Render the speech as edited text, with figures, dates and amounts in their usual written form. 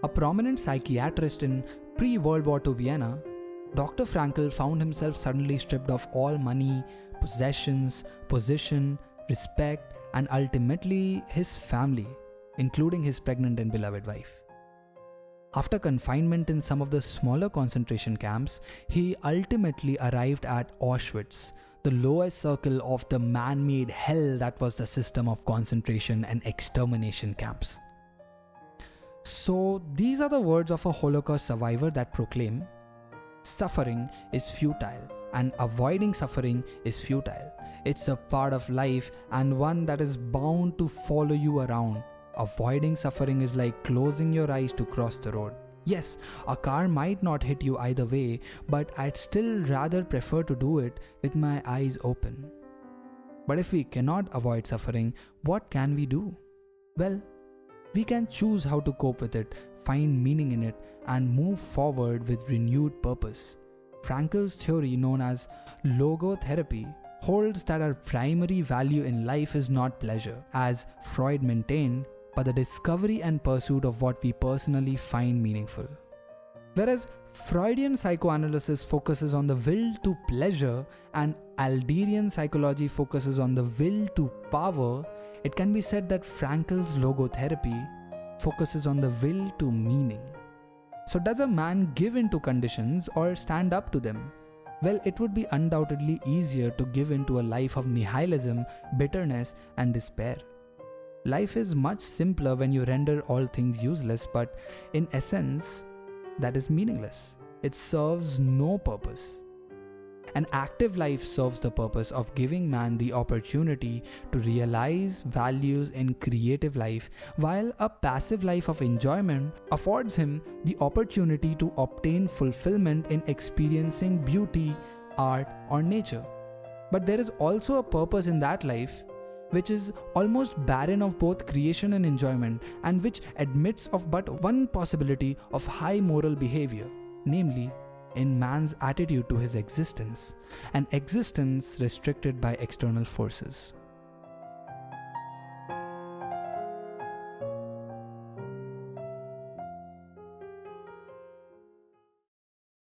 A prominent psychiatrist in pre-World War II Vienna, Dr. Frankl found himself suddenly stripped of all money, possessions, position, respect, and ultimately his family, including his pregnant and beloved wife. After confinement in some of the smaller concentration camps, he ultimately arrived at Auschwitz, the lowest circle of the man-made hell that was the system of concentration and extermination camps. So these are the words of a Holocaust survivor that proclaim, suffering is futile and avoiding suffering is futile. It's a part of life and one that is bound to follow you around. Avoiding suffering is like closing your eyes to cross the road. Yes, a car might not hit you either way, but I'd still rather prefer to do it with my eyes open. But if we cannot avoid suffering, what can we do? Well, we can choose how to cope with it, find meaning in it, and move forward with renewed purpose. Frankl's theory, known as Logotherapy, holds that our primary value in life is not pleasure, as Freud maintained, but the discovery and pursuit of what we personally find meaningful. Whereas Freudian psychoanalysis focuses on the will to pleasure and Adlerian psychology focuses on the will to power, it can be said that Frankl's logotherapy focuses on the will to meaning. So does a man give in to conditions or stand up to them? Well, it would be undoubtedly easier to give in to a life of nihilism, bitterness, and despair. Life is much simpler when you render all things useless, but in essence, that is meaningless. It serves no purpose. An active life serves the purpose of giving man the opportunity to realize values in creative life, while a passive life of enjoyment affords him the opportunity to obtain fulfillment in experiencing beauty, art, or nature. But there is also a purpose in that life which is almost barren of both creation and enjoyment, and which admits of but one possibility of high moral behavior, namely in man's attitude to his existence, an existence restricted by external forces.